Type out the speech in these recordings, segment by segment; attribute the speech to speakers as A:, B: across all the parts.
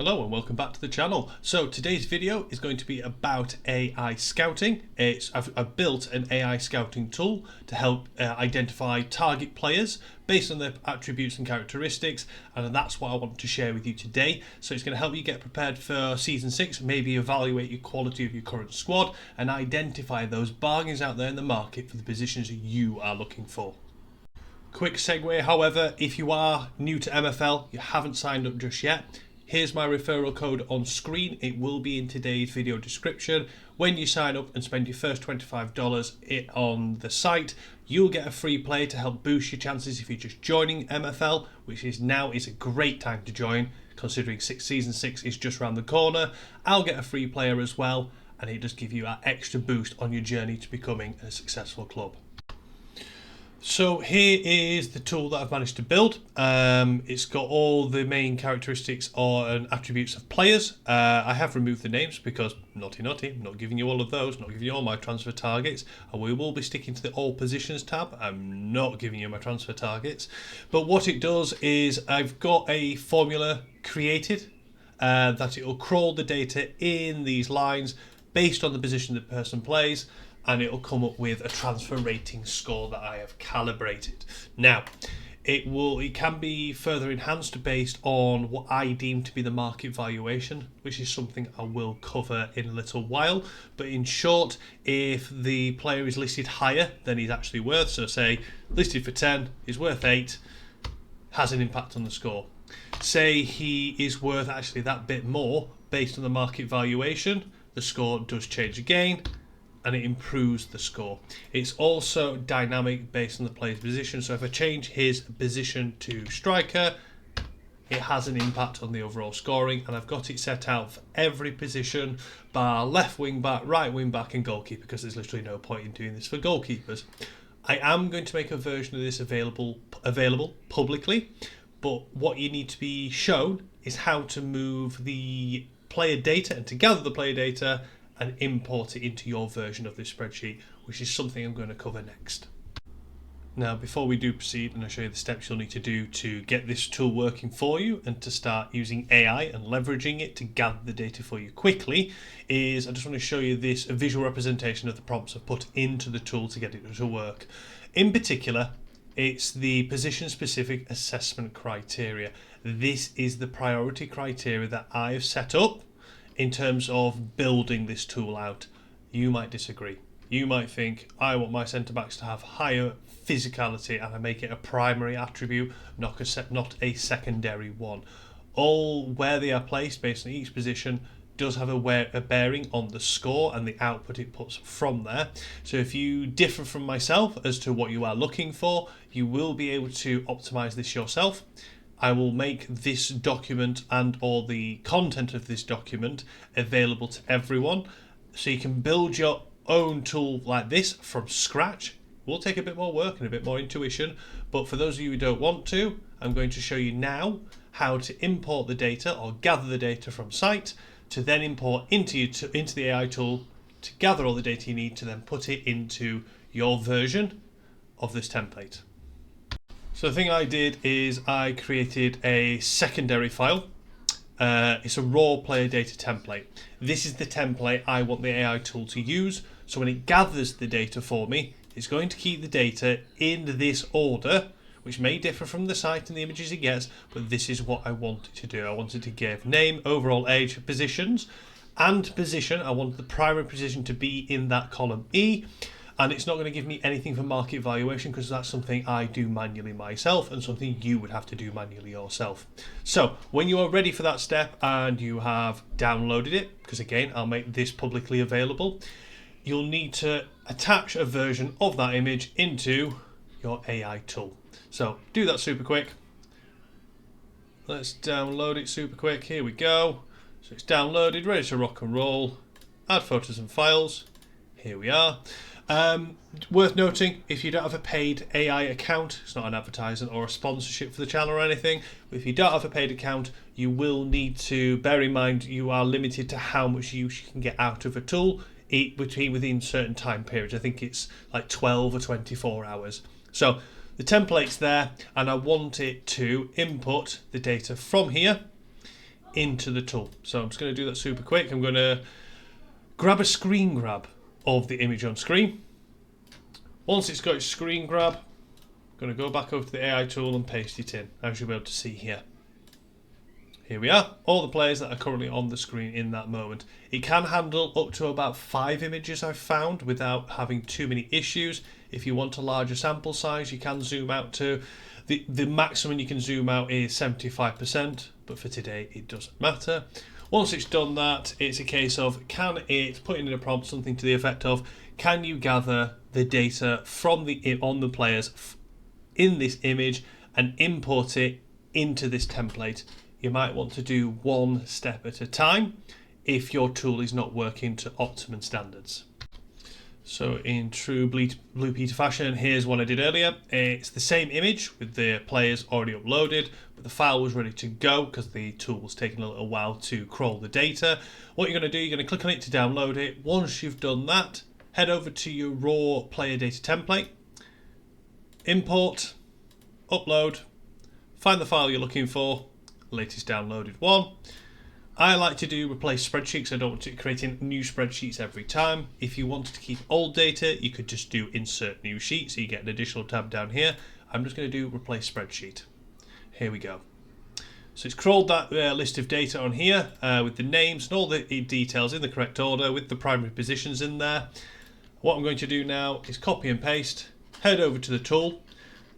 A: Hello and welcome back to the channel. So today's video is going to be about AI scouting. I've built an AI scouting tool to help identify target players based on their attributes and characteristics, and that's what I want to share with you today. So it's going to help you get prepared for Season 6, maybe evaluate your quality of your current squad and identify those bargains out there in the market for the positions you are looking for. Quick segue, however, if you are new to MFL, you haven't signed up just yet, here's my referral code on screen. It will be in today's video description. When you sign up and spend your first $25 on the site, you'll get a free player to help boost your chances if you're just joining MFL, which is a great time to join, considering Season 6 is just around the corner. I'll get a free player as well, and it does give you that extra boost on your journey to becoming a successful club. So here is the tool that I've managed to build. It's got all the main characteristics and attributes of players. I have removed the names because naughty, I'm not giving you all of those, not giving you all my transfer targets. And we will be sticking to the all positions tab. I'm not giving you my transfer targets. But what it does is I've got a formula created that it will crawl the data in these lines based on the position the person plays, and it will come up with a transfer rating score that I have calibrated. Now, it can be further enhanced based on what I deem to be the market valuation, which is something I will cover in a little while. But in short, if the player is listed higher than he's actually worth, so say listed for 10, is worth 8, has an impact on the score. Say he is worth actually that bit more based on the market valuation, the score does change again, and it improves the score. It's also dynamic based on the player's position. So if I change his position to striker, it has an impact on the overall scoring, and I've got it set out for every position, bar left wing back, right wing back, and goalkeeper, because there's literally no point in doing this for goalkeepers. I am going to make a version of this available publicly, but what you need to be shown is how to move the player data and to gather the player data and import it into your version of this spreadsheet, which is something I'm going to cover next. Now, before we do proceed, and I'll show you the steps you'll need to do to get this tool working for you and to start using AI and leveraging it to gather the data for you quickly, I just want to show you this visual representation of the prompts I've put into the tool to get it to work. In particular, it's the position-specific assessment criteria. This is the priority criteria that I've set up in terms of building this tool out. You might disagree. You might think, I want my centre-backs to have higher physicality and I make it a primary attribute, not a secondary one. All where they are placed based on each position does have a bearing on the score and the output it puts from there. So if you differ from myself as to what you are looking for, you will be able to optimize this yourself. I will make this document and or the content of this document available to everyone, so you can build your own tool like this from scratch. It will take a bit more work and a bit more intuition, but for those of you who don't want to, I'm going to show you now how to import the data or gather the data from site to then import into the AI tool to gather all the data you need to then put it into your version of this template. So the thing I did is I created a secondary file. It's a raw player data template. This is the template I want the AI tool to use. So when it gathers the data for me, it's going to keep the data in this order, which may differ from the site and the images it gets, but this is what I want it to do. I wanted to give name, overall age, positions, and position. I want the primary position to be in that column E. And it's not going to give me anything for market valuation because that's something I do manually myself and something you would have to do manually yourself. So when you are ready for that step and you have downloaded it, because again, I'll make this publicly available, you'll need to attach a version of that image into your AI tool. So do that super quick. Let's download it super quick. Here we go. So it's downloaded, ready to rock and roll. Add photos and files. Here we are. Worth noting, if you don't have a paid AI account, it's not an advertisement or a sponsorship for the channel or anything, but if you don't have a paid account, you will need to bear in mind you are limited to how much use you can get out of a tool within certain time periods. I think it's like 12 or 24 hours. So the template's there, and I want it to input the data from here into the tool. So I'm just going to do that super quick. I'm going to grab a screen grab of the image on screen. Once it's got its screen grab, I'm going to go back over to the AI tool and paste it in, as you'll be able to see here. Here we are, all the players that are currently on the screen in that moment. It can handle up to about 5 images I've found without having too many issues. If you want a larger sample size, you can zoom out to, the maximum you can zoom out is 75%, but for today it doesn't matter. Once it's done that, it's a case of, can it put in a prompt something to the effect of, can you gather the data from on the players in this image and import it into this template? You might want to do one step at a time if your tool is not working to optimum standards. So in true Blue Peter fashion, here's what I did earlier. It's the same image with the players already uploaded, but the file was ready to go because the tool was taking a little while to crawl the data. What you're going to do, you're going to click on it to download it. Once you've done that, head over to your raw player data template, import, upload, find the file you're looking for, latest downloaded one. I like to do replace spreadsheets. I don't want to create new spreadsheets every time. If you wanted to keep old data, you could just do insert new sheet, so you get an additional tab down here. I'm just going to do replace spreadsheet. Here we go. So it's crawled that list of data on here with the names and all the details in the correct order with the primary positions in there. What I'm going to do now is copy and paste, head over to the tool.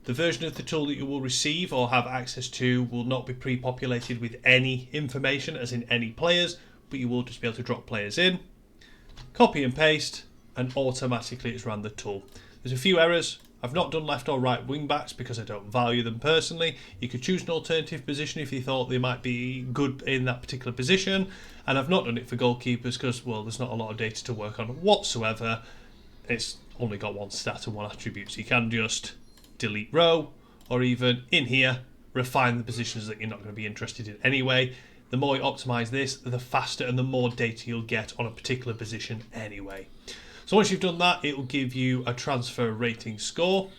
A: The version of the tool that you will receive or have access to will not be pre-populated with any information, as in any players, but you will just be able to drop players in, copy and paste, and automatically it's ran the tool. There's a few errors. I've not done left or right wing backs because I don't value them personally. You could choose an alternative position if you thought they might be good in that particular position, and I've not done it for goalkeepers because, well, there's not a lot of data to work on whatsoever. It's only got one stat and one attribute, so you can just delete row, or even in here refine the positions that you're not going to be interested in anyway. The more you optimize this, the faster and the more data you'll get on a particular position anyway. So once you've done that, it will give you a transfer rating score,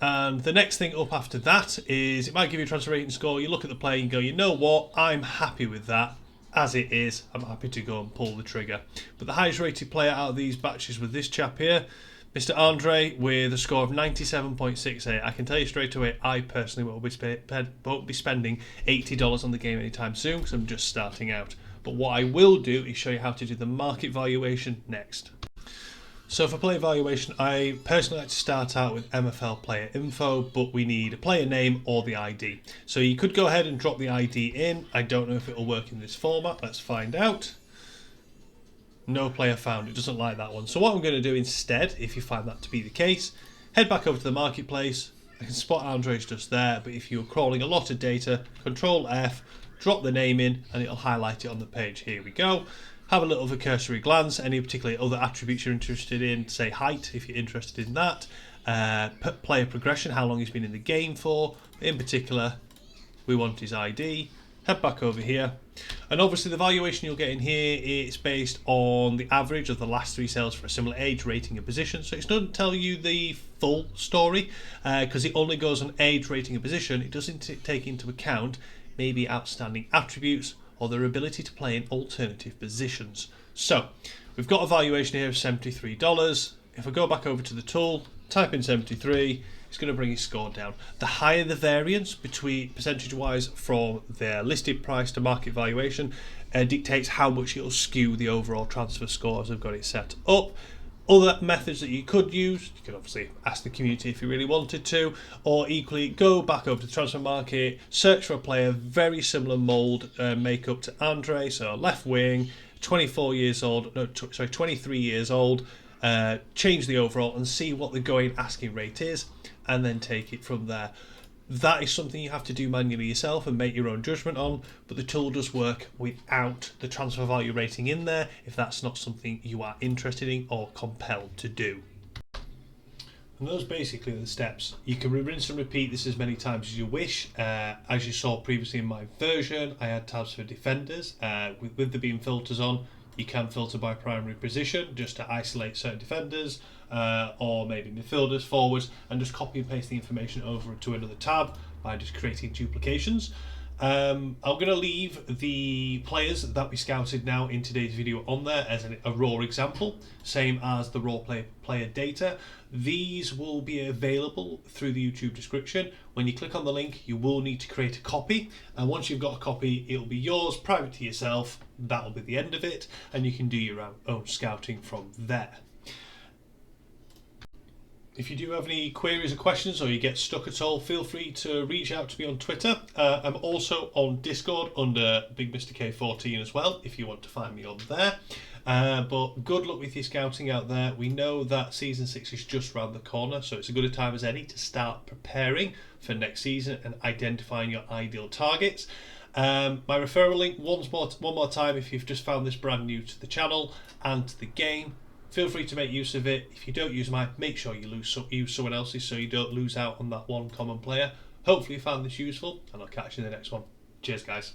A: and the next thing up after that is it might give you a transfer rating score. You look at the player and go, you know what, I'm happy with that as it is. I'm happy to go and pull the trigger. But the highest rated player out of these batches was this chap here, Mr. Andre, with a score of 97.68. I can tell you straight away, I personally won't be spending $80 on the game anytime soon because I'm just starting out. But what I will do is show you how to do the market valuation next. So for player valuation, I personally like to start out with MFL player info, but we need a player name or the ID. So you could go ahead and drop the ID in. I don't know if it will work in this format. Let's find out. No player found. It doesn't like that one. So what I'm going to do instead, if you find that to be the case, head back over to the marketplace. I can spot Andre's just there, but if you're crawling a lot of data, Control F, drop the name in, and it'll highlight it on the page. Here we go. Have a little of a cursory glance. Any particular other attributes you're interested in, say height, if you're interested in that. Player progression, how long he's been in the game for. In particular, we want his ID. Head back over here, and obviously the valuation you'll get in here is based on the average of the last 3 sales for a similar age, rating and position. So it doesn't tell you the full story because it only goes on age, rating and position. It doesn't take into account maybe outstanding attributes or their ability to play in alternative positions. So we've got a valuation here of $73. If I go back over to the tool, type in 73, it's going to bring his score down. The higher the variance between percentage-wise from their listed price to market valuation dictates how much it'll skew the overall transfer score as I've got it set up. Other methods that you could use, you could obviously ask the community if you really wanted to, or equally go back over to the transfer market, search for a player very similar mould, makeup to Andre, so left wing, 23 years old, change the overall and see what the going asking rate is, and then take it from there. That is something you have to do manually yourself and make your own judgment on, but the tool does work without the transfer value rating in there if that's not something you are interested in or compelled to do. And those basically are the steps. You can rinse and repeat this as many times as you wish. As you saw previously in my version, I had tabs for defenders. With the beam filters on, you can filter by primary position just to isolate certain defenders, or maybe midfielders, forwards, and just copy and paste the information over to another tab by just creating duplications. I'm going to leave the players that we scouted now in today's video on there as a raw example, same as the raw player data. These will be available through the YouTube description. When you click on the link, you will need to create a copy, and once you've got a copy, it'll be yours, private to yourself. That'll be the end of it, and you can do your own scouting from there. If you do have any queries or questions, or you get stuck at all, feel free to reach out to me on Twitter. I'm also on Discord under Big Mr. K14 as well, if you want to find me on there. But good luck with your scouting out there. We know that Season 6 is just around the corner, so it's as good a time as any to start preparing for next season and identifying your ideal targets. My referral link, one more time, if you've just found this brand new to the channel and to the game. Feel free to make use of it. If you don't use mine, make sure you use someone else's so you don't lose out on that one common player. Hopefully you found this useful, and I'll catch you in the next one. Cheers, guys.